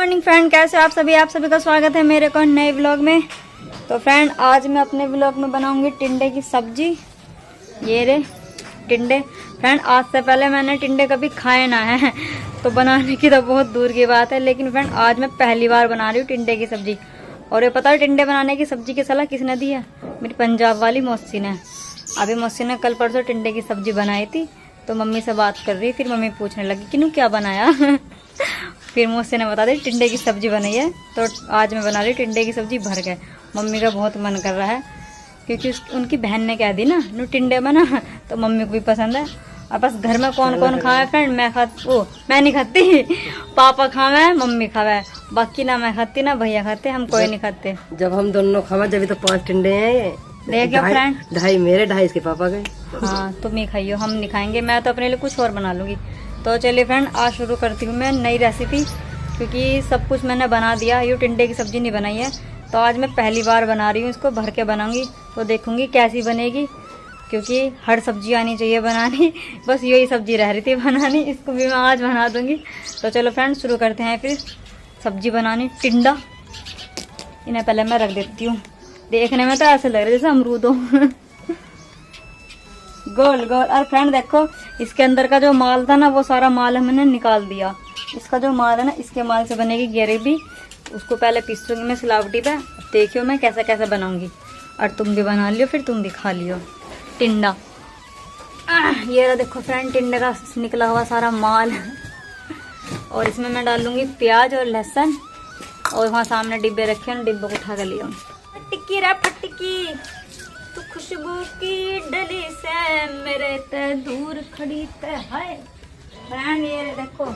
Morning friend, कैसे आप सभी का स्वागत है मेरे को नए व्लॉग में। तो फ्रेंड, आज मैं अपने व्लॉग में बनाऊंगी टिंडे की सब्जी। ये रे टिंडे। फ्रेंड, आज से पहले मैंने टिंडे कभी खाए ना है तो बनाने की तो बहुत दूर की बात है, लेकिन फ्रेंड आज मैं पहली बार बना रही हूँ टिंडे की सब्जी। और ये पता है टिंडे बनाने की सब्जी की सलाह किसने दी है? मेरी पंजाब वाली मौसी ने। अभी मौसी ने कल परसों टिंडे की सब्जी बनाई थी, तो मम्मी से बात कर रही, फिर मम्मी पूछने लगी कि नू क्या बनाया फिर मौसी ने बता दी टिंडे की सब्जी बनाई है। तो आज मैं बना रही टिंडे की सब्जी भर के। मम्मी का बहुत मन कर रहा है, क्योंकि उनकी बहन ने कह दी ना नू टिंडे बना, तो मम्मी को भी पसंद है। और बस घर में कौन कौन खाए फ्रेंड? मैं नहीं खाती, पापा खावे है, मम्मी खावे है, बाकी ना मैं खाती ना भैया खाते, हम कोई नहीं खाते। जब हम दोनों खावा जब तो 5 टिंडे हैं ये। देखियो फ्रेंड, 2.5 मेरे 2.5 इसके पापा के। हाँ तुम ही खाइयो, हम नहीं खाएंगे। मैं तो अपने लिए कुछ और बना लूंगी। तो चलिए फ्रेंड, आज शुरू करती हूँ मैं नई रेसिपी, क्योंकि सब कुछ मैंने बना दिया। ये टिंडे की सब्जी नहीं बनाई है, तो आज मैं पहली बार बना रही हूँ। इसको भर के बनाऊंगी तो देखूंगी कैसी बनेगी, क्योंकि हर सब्जी आनी चाहिए बनानी। बस यही सब्जी रह रही थी बनानी, इसको भी मैं आज बना दूंगी। तो चलो फ्रेंड, शुरू करते हैं फिर सब्जी बनानी। टिंडा इन्हें पहले मैं रख देती हूँ। देखने में तो ऐसे लग रहा है जैसे अमरूद हो गोल गोल। और फ्रेंड देखो, इसके अंदर का जो माल था ना, वो सारा माल हमने निकाल दिया। इसका जो माल है ना, इसके माल से बनेगी ग्रेवी। उसको पहले पीसूंगी मैं सिलावटी पे। देखियो मैं कैसे कैसे बनाऊंगी, और तुम भी बना लियो, फिर तुम भी खा लियो टिंडा। ये रहा देखो फ्रेंड, टिंडे का निकला हुआ सारा माल। और इसमें मैं डालूंगी प्याज और लहसुन। और वहाँ सामने डिब्बे रखे हैं, डिब्बे को उठा कर लिया। फटकी रे फटकी, तू खुशबू की डली से मेरे ते दूर खड़ी ते है। फ्रेंड ये देखो,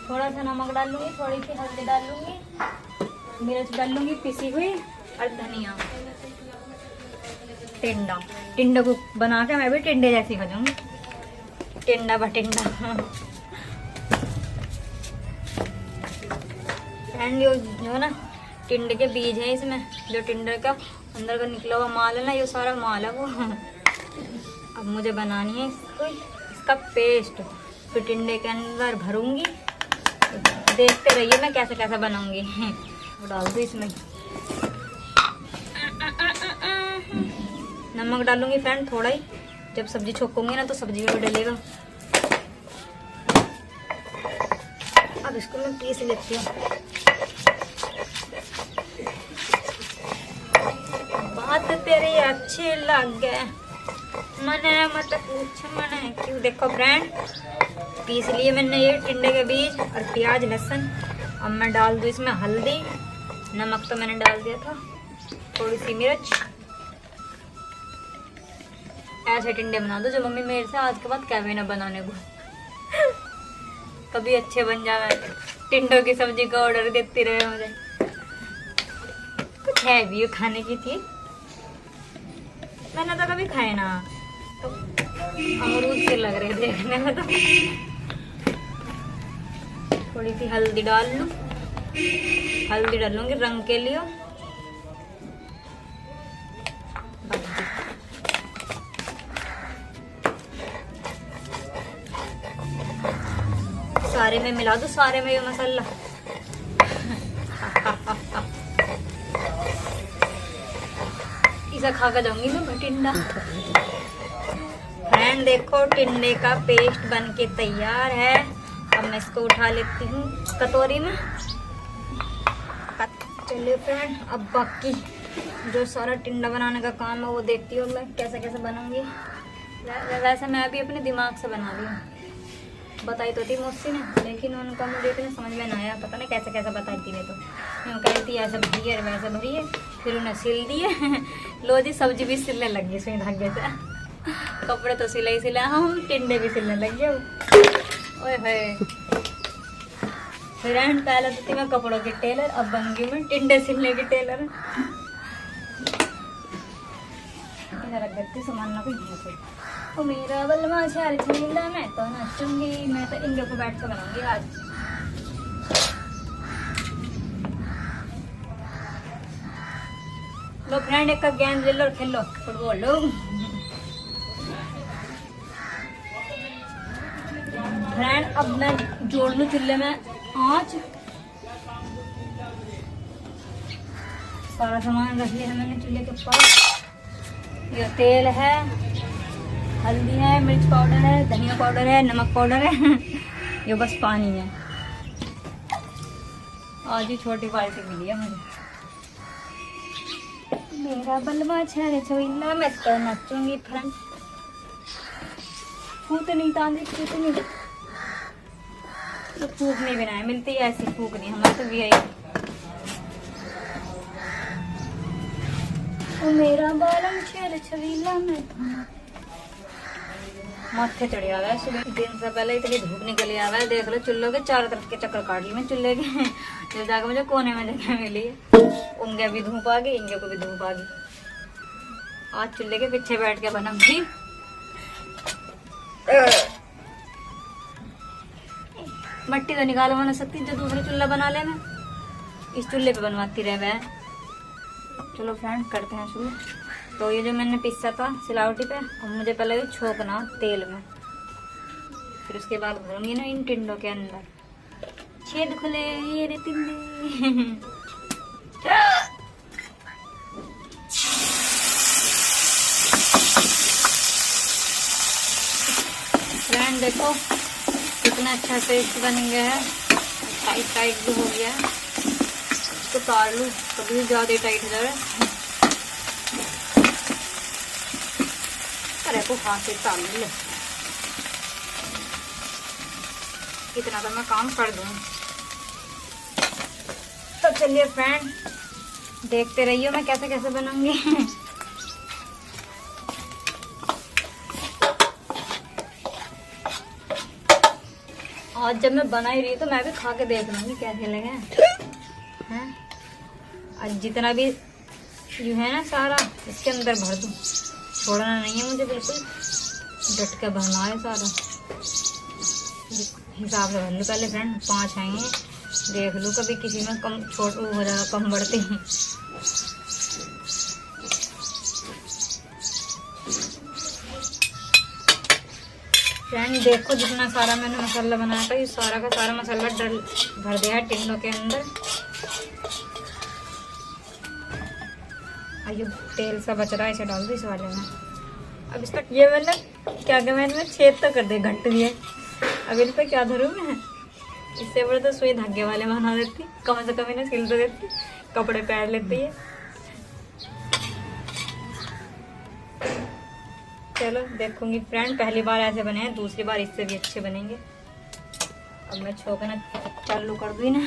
थोड़ा सा नमक डालूंगी, थोड़ी सी हल्दी डालूंगी, मिर्च डालूंगी पिसी हुई, और धनिया। टिंडा, टिंडे को बना के मैं भी टिंडे जैसी हो जाऊंगी। टिंडा बटिंडा। फ्रेंड ये जो ना टिंडे के बीज है, इसमें जो टिंडे का अंदर का निकला हुआ माल है ना, ये सारा माल है वो। अब मुझे बनानी है इसका पेस्ट, फिर टिंडे के अंदर भरूंगी। देखते रहिए मैं कैसे कैसे बनाऊंगी। वो डाल दूँ इसमें, नमक डालूंगी फ्रेंड थोड़ा ही। जब सब्जी छोकूंगी ना तो सब्जी में भी डलेगा। अब इसको मैं पीस लेती हूँ। बात तेरी अच्छी लगे मने मत पूछ मने क्यों। देखो फ्रेंड, पीस लिए मैंने ये टिंडे के बीज और प्याज लहसुन। अब मैं डाल दूँ इसमें हल्दी, नमक तो मैंने डाल दिया था, थोड़ी सी मिर्च। ऐसे टिंडे बना दो जो मम्मी मेरे से आज के बाद कहे ना बनाने को। कभी अच्छे बन जाए। टिंडों की सब्जी का ऑर्डर देती रहे मुझे। कुछ है भी खाने की चीज, मैंने तो कभी खाए ना, तो अमरूद से लग रहे देखने में। तो थोड़ी सी हल्दी डाल लूं, हल्दी डालूंगी रंग के लिए। सारे में मिला दो, सारे में ये मसाला। इसे खा कर जाऊंगी मैं टिंडा। फ्रेंड देखो, टिंडे का पेस्ट बन के तैयार है। अब मैं इसको उठा लेती हूँ कटोरी में। चलिए फ्रेंड, अब बाकी जो सारा टिंडा बनाने का काम है वो देखती हूँ मैं कैसे कैसे बनाऊंगी। वैसे मैं भी अपने दिमाग से बना रही हूँ, बताई तो थी मौसी ने, लेकिन उनका मुझे इतने समझ में ना आया। पता नहीं कैसे कैसे बताई थी। तो मैं कह रही थी ऐसा भरिए वैसा भरिए, फिर उन्हें सिल दिए। लो जी, सब्जी भी सिलने लग गई सुई धागे से। कपड़े तो सिलाई सिला, हम टिंडे भी सिलने लग गए। ओए होए फ्रेंड, पहले तो थी मैं कपड़ों की टेलर, अब बन गई मैं टिंडे सिलने की टेलर। रख देती सामान ना कोई। ओ मेरा बलमा शहर झीला, मैं तो नाचूंगी, मैं तो इंगे को बैठ के बनाऊंगी आज। लो फ्रेंड, एक का गेंद ले लो और खेलो फुटबॉल लो। फ्रेंड अब मैं जोड़ लूँ चूल्हे में आँच। सारा सामान रख लिया है मैंने चूल्हे के पास। ये तेल है, हल्दी है, मिर्च पाउडर है, धनिया पाउडर है, नमक पाउडर है। ये बस पानी है। आज ही छोटी बाल्टी मिली है मुझे। मेरा बलवा छे छोइला, मैं तो नचूंगी फ्रेंड। फूटनी तांदी फूटनी तो फूकनी भी ना मिलती है, ऐसी फूकनी हमारे तो भी आई। ओ मेरा बालम छेल छवीला, मैं माथे चढ़ी आ गया सुबह दिन से पहले। इतनी धूप निकली आ गया, देख लो चूल्हों के चारों तरफ के चक्कर काट ली मैं चूल्हे के। जो जाकर मुझे कोने में जगह मिली है, उनके भी धूप आ गई, इनके को भी धूप आ गई। आज चूल्हे के पीछे बैठ के बनाऊंगी। मट्टी तो निकाल बना सकती, जो दूसरे चूल्हा बना ले मैं इस चूल्हे पे बनवाती रह गए। चलो फ्रेंड करते हैं शुरू। तो ये जो मैंने पिसा था सिलावटी पे, अब मुझे पहले ये छोकना तेल में, फिर उसके बाद भरूंगी ना इन टिंडों के अंदर। छेद खुले ये रे टिंडे। फ्रेंड देखो कितना अच्छा पेस्ट बन गया है, टाइट टाइट भी हो गया है। इसको तार लूँ, कभी ज्यादा टाइट हो जाए। अरे को हाथ से तार ले, इतना तो मैं काम कर दूँ। तो चलिए फ्रेंड देखते रहिए मैं कैसे कैसे बनाऊंगी। आज जब मैं बना ही रही तो मैं भी खा के देख लूंगी कैसे लगे हैं। आज जितना भी जो है ना सारा इसके अंदर भर दूं, छोड़ना नहीं है मुझे, बिल्कुल डट के भरना है सारा। हिसाब से भर लूँ पहले फ्रेंड, 5 आएंगे देख लूँ, कभी किसी में कम छोट हो जाएगा, कम बढ़ते हैं। फ्रेंड देखो जितना सारा मैंने मसाला बनाया था, ये सारा का सारा मसाला भर दिया है टिंडों के अंदर। और ये तेल सा बच रहा है, इसे डाल दो इस वाले में। अब इसका ये मैंने क्या क्या मैंने छेद तो कर दे, घंट दिए। अब इन पर क्या धरूँ मैं, इससे बड़े तो सुई धागे वाले बना देती, कम से कम इन्हें सिल तो देती, कपड़े पहन लेती है। चलो देखूंगी फ्रेंड, पहली बार ऐसे बने हैं, दूसरी बार इससे भी अच्छे बनेंगे। अब मैं छोकना चालू कर दूँ ना।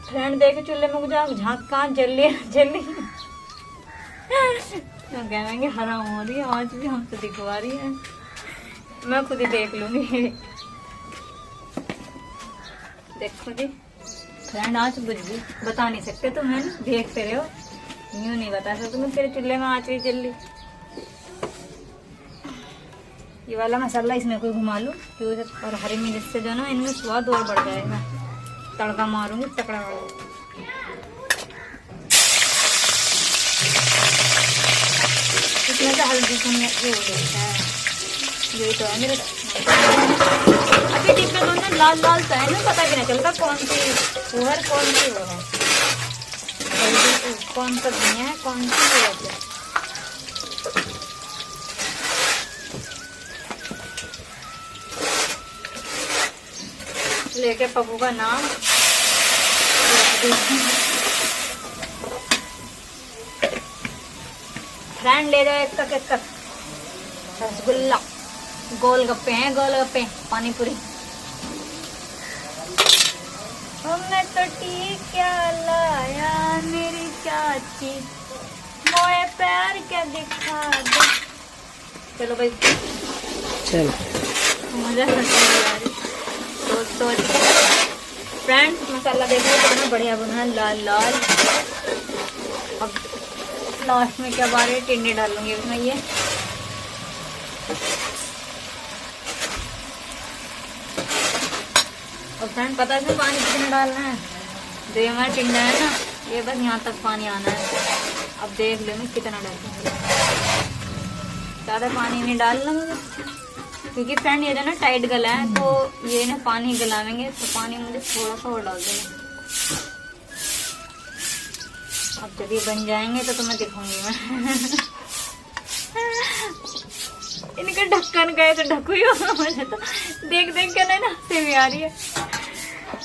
फ्रेंड देखे चूल्हे में कुछ झाँक कहाँ जल रही तो कहेंगे हराम हो रही है, आज भी हमसे दिखवा रही है। मैं खुद ही देख लूंगी। देखो जी फ्रेंड आज बुझ गई, बता नहीं सकते तुम, है ना, देखते रहे हो, यूँ नहीं बता सकते तुम्हें तेरे चूल्हे में आँच भी जल रही। ये वाला मसाला इसमें कोई घुमा लूँ और हरी मिर्च से जो ना इनमें स्वाद और बढ़ जाएगा। तड़का मारूंगी तकड़ा वाला। इसमें से हल्दी धनिया ये हो जाता है, यही तो है मेरे। अभी डिब्बे तो ना लाल लाल सा है ना, पता भी नहीं चलता कौन सी वो है कौन सी वो है, कौन सा धनिया है कौन सी वो है। लेके पप्पू का नाम फ्रेंड ले जाओ एक तक रसगुल्ला, गोलगप्पे हैं, गोलगप्पे पानी पूरी। मैं तो टीका लाया मेरी चाची, मोए प्यार क्या दिखा दे। चलो भाई चलो मजा यार। तो फ्रेंड मसाला देखो कितना बढ़िया बना है, लाल लाल। अब लास्ट में क्या बारे टिंडे डालूंगी उसमें ये। और फ्रेंड पता है इसमें पानी कितना डालना है, जो ये हमारा टिंडा है ना, ये बस यहाँ तक पानी आना है। अब देख लो मैं कितना डालूंगी, ज़्यादा पानी नहीं डालना मुझे। क्योंकि फ्रेंड ये जो ना टाइट गला है तो ये ना पानी गलावेंगे तो पानी मुझे थोड़ा सा और डाल देना। अब जब ये बन जाएंगे तो तुम्हें दिखाऊंगी मैं। इनका ढक्कन गए तो ढकू ही हो, मुझे तो देख देख के ना हंसी भी आ रही है।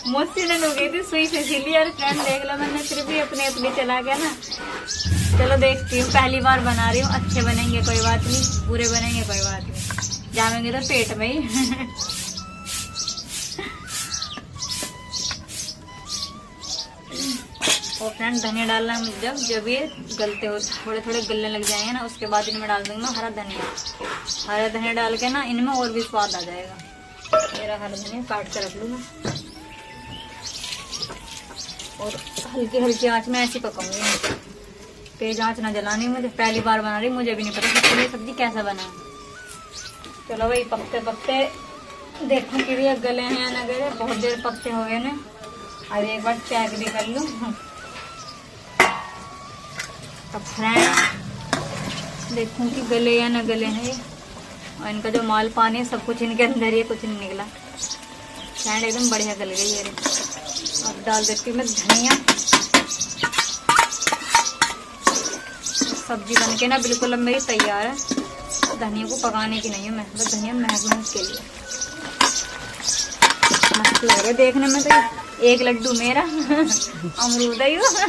मुझसे न हो गई थी सुई से इसीलिए। यार फ्रेंड देख लो, मैंने फिर भी अपने अपने चला गया ना। चलो देखती हूँ, पहली बार बना रही हूँ। अच्छे बनेंगे कोई बात नहीं, बुरे बनेंगे कोई बात नहीं, जामेंगे तो पेट में ही। और फ्रेंड धनिया डालना है जब ये गलते हो थोड़े थोड़े गलने लग जाएंगे ना, उसके बाद इनमें डाल दूंगी मैं हरा धनिया। हरा धनिया डाल के ना इनमें और भी स्वाद आ जाएगा। मेरा हरा धनिया काट कर रख लूँ मैं, और हल्की हल्की आंच में ऐसी पकाऊंगी। तेज आंच ना जलानी, मुझे पहली बार बना रही, मुझे भी नहीं पता कि ये सब्जी कैसा बना है। चलो भाई पकते पकते देखो कि ये गले हैं या ना गले। बहुत देर पकते हो गए ना, अब एक बार चेक भी कर लूँ। तो फ्रेंड देखूँ कि गले या ना गले हैं ये। और इनका जो माल पानी है सब कुछ इनके अंदर ही, कुछ नहीं निकला। फ्रेंड एकदम बढ़िया गल गई ये। अब डाल देती हूँ मैं धनिया। सब्जी बन के ना बिल्कुल अब मेरी तैयार है। धनिया को पकाने की नहीं है मैं, बस धनिया महकने के लिए। मस्त लग रहा है देखने में तो। एक लड्डू मेरा, अमरूद है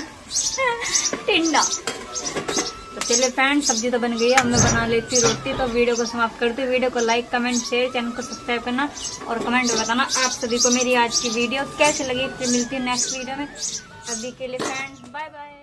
टिंडा। तो चलिए फ्रेंड, सब्जी तो बन गई है, अब मैं बना लेती हूँ रोटी। तो वीडियो को समाप्त करती हूँ। वीडियो को लाइक कमेंट शेयर, चैनल को सब्सक्राइब करना और कमेंट में बताना आप सभी को मेरी आज की वीडियो कैसी लगी। फिर मिलती हूँ नेक्स्ट वीडियो में। अभी के लिए फ्रेंड बाय बाय।